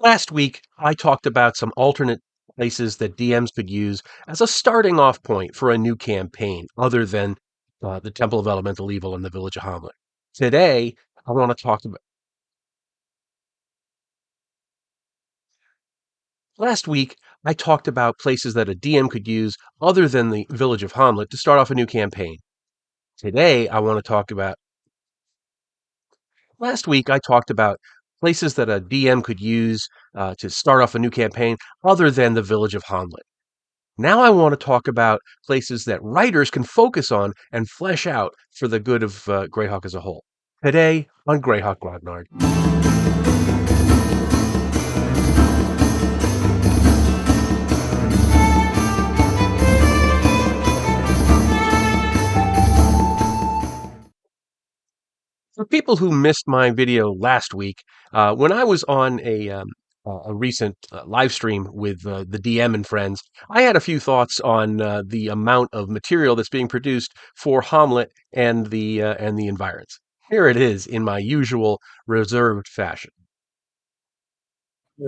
Last week, I talked about some alternate places that DMs could use as a starting off point for a new campaign, other than the Temple of Elemental Evil and the Village of Hommlet. Today, I want to talk about. Last week, I talked about places that a DM could use other than the Village of Hommlet to start off a new campaign. Today, I want to talk about. Last week, I talked about places that a DM could use to start off a new campaign other than the Village of Hommlet. Now I want to talk about places that writers can focus on and flesh out for the good of Greyhawk as a whole. Today on Greyhawk Grognard. For people who missed my video last week, when I was on a recent live stream with the DM and friends, I had a few thoughts on the amount of material that's being produced for Hommlet and the environs. Here it is in my usual reserved fashion.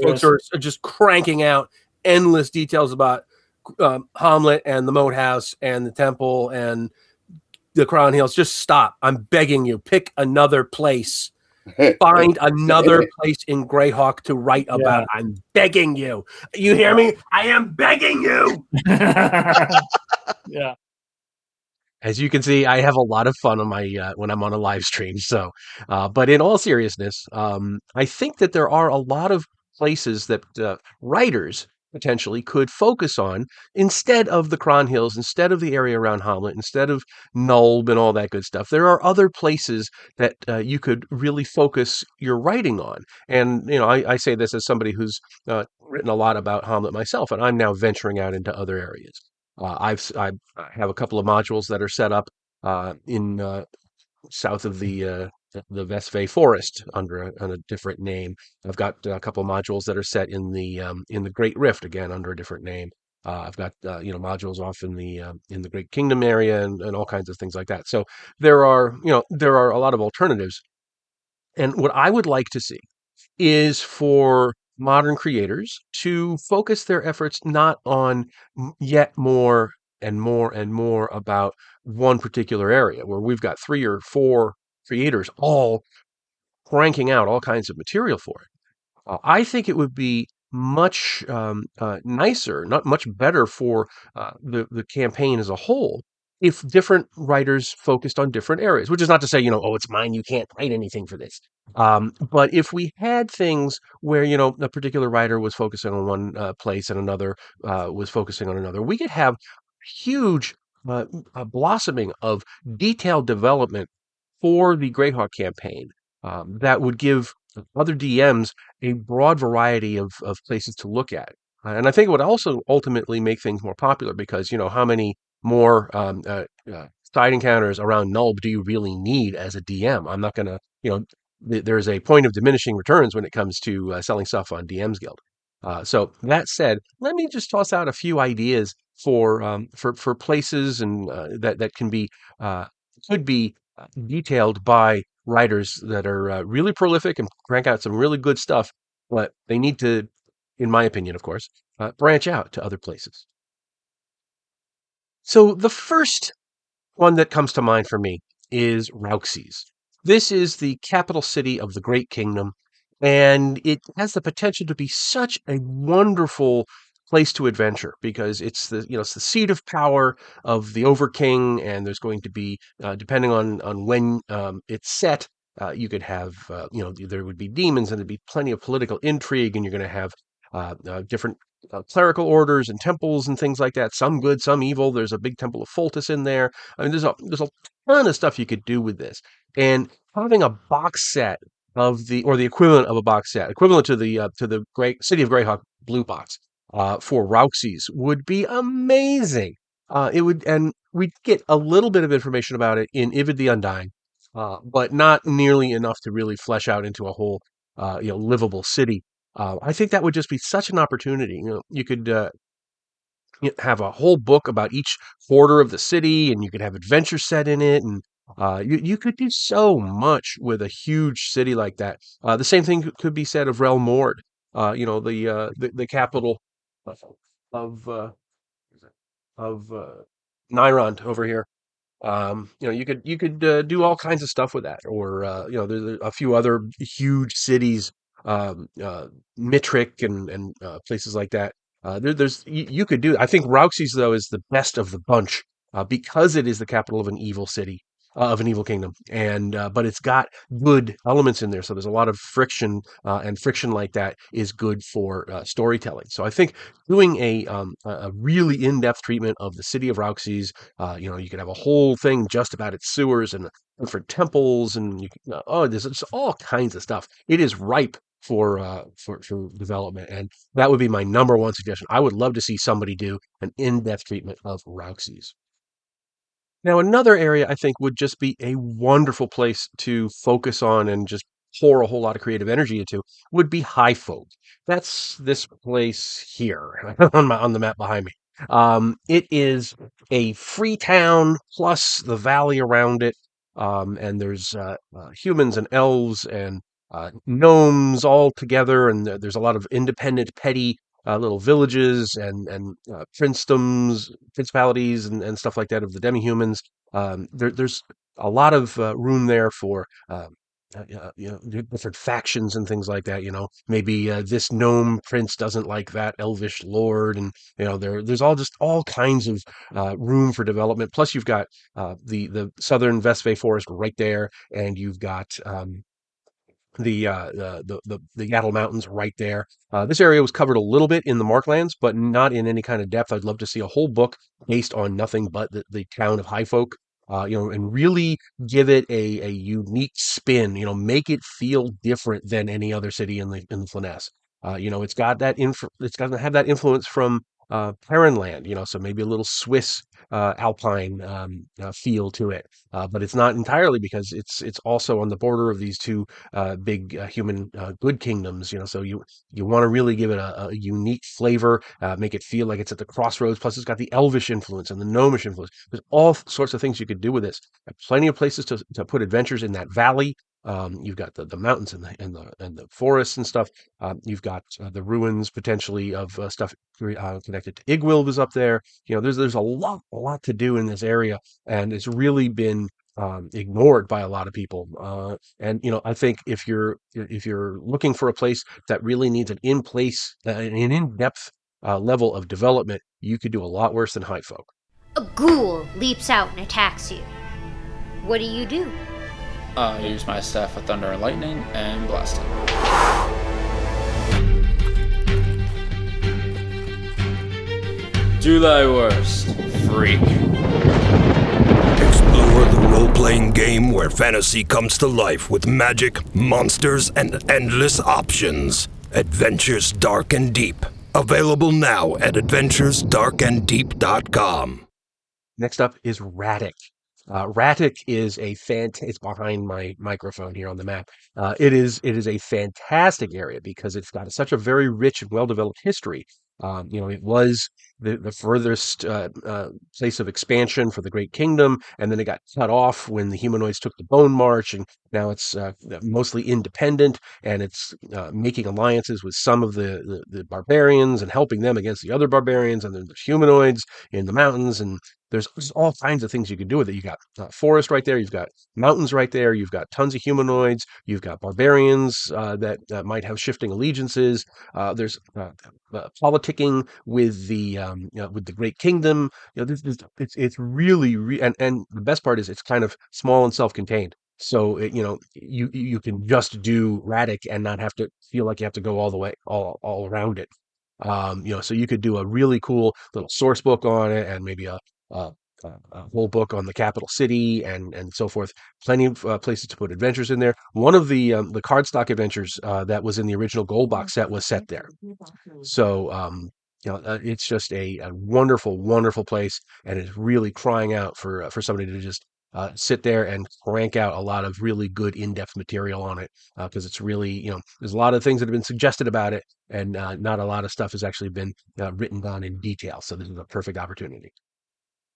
Folks Yes. are just cranking out endless details about Hommlet and the Moat House and the temple and the Crown Hills. Just stop. I'm begging you. Pick another place. Find another place in Greyhawk to write about. Yeah. I'm begging you. You hear me? I am begging you. Yeah. As you can see, I have a lot of fun on my when I'm on a live stream. So, but in all seriousness, I think that there are a lot of places that writers potentially could focus on instead of the Cron Hills, instead of the area around Hamlet, instead of Nulb and all that good stuff. There are other places that you could really focus your writing on. And I say this as somebody who's written a lot about Hamlet myself, and I'm now venturing out into other areas. I have a couple of modules that are set up in south of the Vesve Forest on a different name. I've got a couple of modules that are set in the Great Rift again under a different name. I've got modules off in the Great Kingdom area and all kinds of things like that. So there are a lot of alternatives. And what I would like to see is for modern creators to focus their efforts not on yet more and more and more about one particular area where we've got three or four creators all cranking out all kinds of material for it. I think it would be much nicer, not much better for the campaign as a whole if different writers focused on different areas, which is not to say, oh, it's mine, you can't write anything for this. But if we had things where, a particular writer was focusing on one place and another was focusing on another, we could have huge blossoming of detailed development for the Greyhawk campaign that would give other DMs a broad variety of places to look at. And I think it would also ultimately make things more popular because, how many more side encounters around Nulb do you really need as a DM? I'm not going to, there's a point of diminishing returns when it comes to selling stuff on DM's Guild. So that said, let me just toss out a few ideas for places and that can be could be detailed by writers that are really prolific and crank out some really good stuff, but they need to, in my opinion, of course, branch out to other places. So the first one that comes to mind for me is Rauxes. This is the capital city of the Great Kingdom, and it has the potential to be such a wonderful place to adventure because it's the seat of power of the Overking, and there's going to be depending on when it's set. You could have there would be demons and there'd be plenty of political intrigue, and you're going to have different clerical orders and temples and things like that. Some good, some evil. There's a big temple of Foltus in there. I mean, there's a ton of stuff you could do with this. And having a box set of the equivalent of a box set, equivalent to the Great City of Greyhawk blue box for Rauxes would be amazing. It would, and we'd get a little bit of information about it in Ivid the Undying, but not nearly enough to really flesh out into a whole livable city. I think that would just be such an opportunity. You could have a whole book about each quarter of the city, and you could have adventure set in it, and you could do so much with a huge city like that. The same thing could be said of Realm Mord. the capital of Nyrond over here. You could do all kinds of stuff with that, or there's a few other huge cities, Mitrick and places like that. You could do. I think Rauxes though is the best of the bunch because it is the capital of an evil city. Of an evil kingdom, and but it's got good elements in there. So there's a lot of friction, and friction like that is good for storytelling. So I think doing a really in-depth treatment of the city of Rauxes, you could have a whole thing just about its sewers and different temples, and there's just all kinds of stuff. It is ripe for development, and that would be my number one suggestion. I would love to see somebody do an in-depth treatment of Rauxes. Now, another area I think would just be a wonderful place to focus on and just pour a whole lot of creative energy into would be Highfolk. That's this place here on the map behind me. It is a free town plus the valley around it, and there's humans and elves and gnomes all together, and there's a lot of independent, petty little villages and princedoms, principalities, and stuff like that of the demi-humans. There's a lot of room there for different factions and things like that. Maybe this gnome prince doesn't like that elvish lord, and there's all kinds of room for development. Plus, you've got the southern Vespay forest right there, and you've got the Yaddle Mountains right there. This area was covered a little bit in the Marklands, but not in any kind of depth. I'd love to see a whole book based on nothing but the town of Highfolk. And really give it a unique spin. Make it feel different than any other city in the Flanaess. It's got to have that influence from Perrinland. So maybe a little Swiss Alpine feel to it. But it's not entirely because it's also on the border of these two big human good kingdoms. So you want to really give it a unique flavor, make it feel like it's at the crossroads. Plus, it's got the elvish influence and the gnomish influence. There's all sorts of things you could do with this. Plenty of places to put adventures in that valley. You've got the mountains and the forests and stuff. You've got the ruins potentially of stuff connected to Igwilv is up there. There's a lot to do in this area, and it's really been ignored by a lot of people. And I think if you're looking for a place that really needs an in-depth level of development, you could do a lot worse than Highfolk. A ghoul leaps out and attacks you. What do you do? I use my staff of thunder and lightning and blast it. Do thy worst, freak. Explore the role-playing game where fantasy comes to life with magic, monsters, and endless options. Adventures Dark and Deep. Available now at adventuresdarkanddeep.com. Next up is Ratik. Ratik is it's behind my microphone here on the map. It is a fantastic area because it's got such a very rich and well-developed history. It was the furthest place of expansion for the Great Kingdom, and then it got cut off when the humanoids took the Bone March, and now it's mostly independent, and it's making alliances with some of the barbarians and helping them against the other barbarians, and then there's humanoids in the mountains, and there's all kinds of things you can do with it. You got forest right there. You've got mountains right there. You've got tons of humanoids. You've got barbarians that might have shifting allegiances. There's politicking with the Great Kingdom. It's really and the best part is it's kind of small and self-contained. So you can just do Ratik and not have to feel like you have to go all the way all around it. So you could do a really cool little source book on it, and maybe a, a whole book on the capital city and so forth. Plenty of places to put adventures in there. One of the cardstock adventures that was in the original gold box set was set there. So it's just a wonderful, wonderful place, and it's really crying out for somebody to just sit there and crank out a lot of really good in-depth material on it, because it's really, there's a lot of things that have been suggested about it, and not a lot of stuff has actually been written down in detail. So this is a perfect opportunity.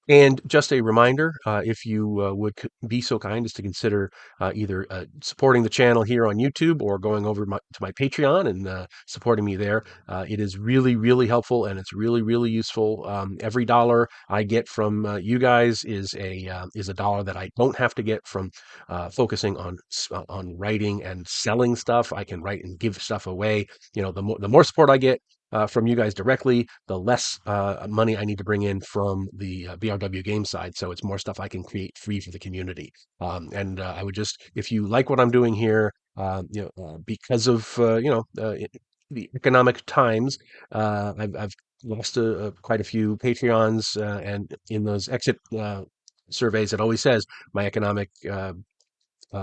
And just a reminder, if you would be so kind as to consider either supporting the channel here on YouTube or going over to my Patreon and supporting me there, it is really, really helpful and it's really, really useful. Every dollar I get from you guys is a dollar that I don't have to get from focusing on writing and selling stuff. I can write and give stuff away. The more support I get from you guys directly, the less money I need to bring in from the BRW game side. So it's more stuff I can create free for the community. And I would just, if you like what I'm doing here, because of the economic times, I've lost quite a few Patreons, and in those exit surveys, it always says my economic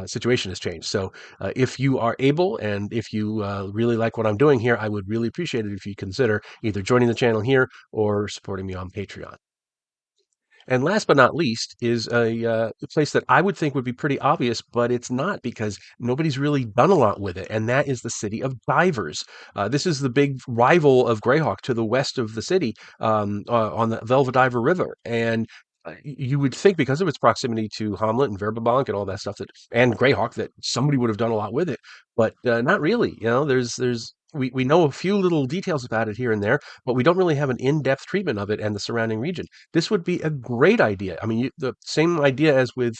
situation has changed. So if you are able and if you really like what I'm doing here, I would really appreciate it if you consider either joining the channel here or supporting me on Patreon. And last but not least is a place that I would think would be pretty obvious, but it's not because nobody's really done a lot with it, and that is the city of Dyvers. This is the big rival of Greyhawk to the west of the city, on the Velvediver River. And you would think because of its proximity to Hommlet and Verbabank and all that stuff and Greyhawk, that somebody would have done a lot with it, but not really. We know a few little details about it here and there, but we don't really have an in-depth treatment of it and the surrounding region. This would be a great idea. I mean, the same idea as with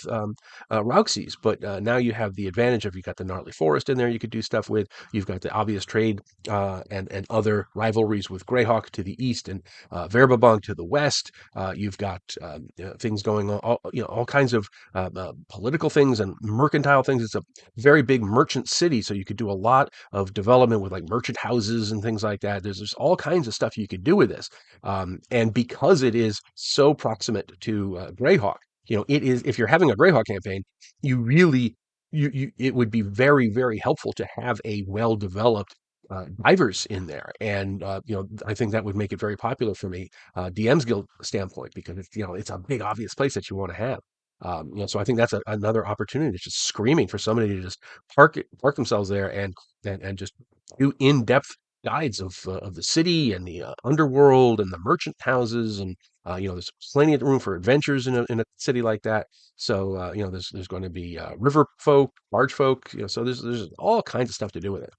Rauxes, but now you have the advantage of, you got the gnarly forest in there you could do stuff with. You've got the obvious trade and other rivalries with Greyhawk to the east and Verbabank to the west. You've got things going on, all kinds of political things and mercantile things. It's a very big merchant city, so you could do a lot of development with like merchant houses and things like that. There's all kinds of stuff you could do with this, and because it is so proximate to Greyhawk, it is. If you're having a Greyhawk campaign, you really it would be very, very helpful to have a well developed Dyvers in there, and I think that would make it very popular from a DM's Guild standpoint, because it's a big obvious place that you want to have. So I think that's another opportunity. It's just screaming for somebody to just park themselves there and just do in-depth guides of the city and the underworld and the merchant houses, and there's plenty of room for adventures in a city like that. So there's going to be river folk, barge folk. So there's all kinds of stuff to do with it.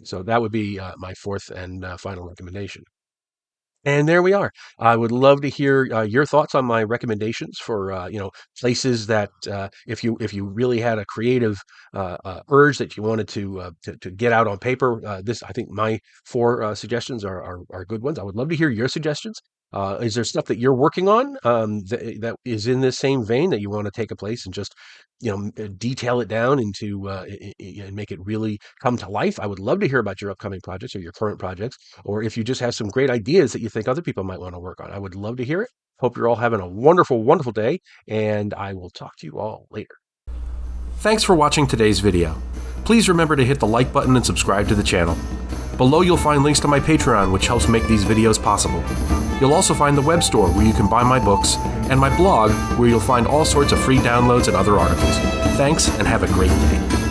So that would be my fourth and final recommendation. And there we are. I would love to hear your thoughts on my recommendations for places that if you really had a creative urge that you wanted to get out on paper. This, I think my four suggestions are good ones. I would love to hear your suggestions. Is there stuff that you're working on that is in this same vein that you want to take a place and just detail it down into and make it really come to life? I would love to hear about your upcoming projects or your current projects, or if you just have some great ideas that you think other people might want to work on. I would love to hear it. Hope you're all having a wonderful, wonderful day, and I will talk to you all later. Thanks for watching today's video. Please remember to hit the like button and subscribe to the channel. Below you'll find links to my Patreon, which helps make these videos possible. You'll also find the web store where you can buy my books, and my blog where you'll find all sorts of free downloads and other articles. Thanks, and have a great day.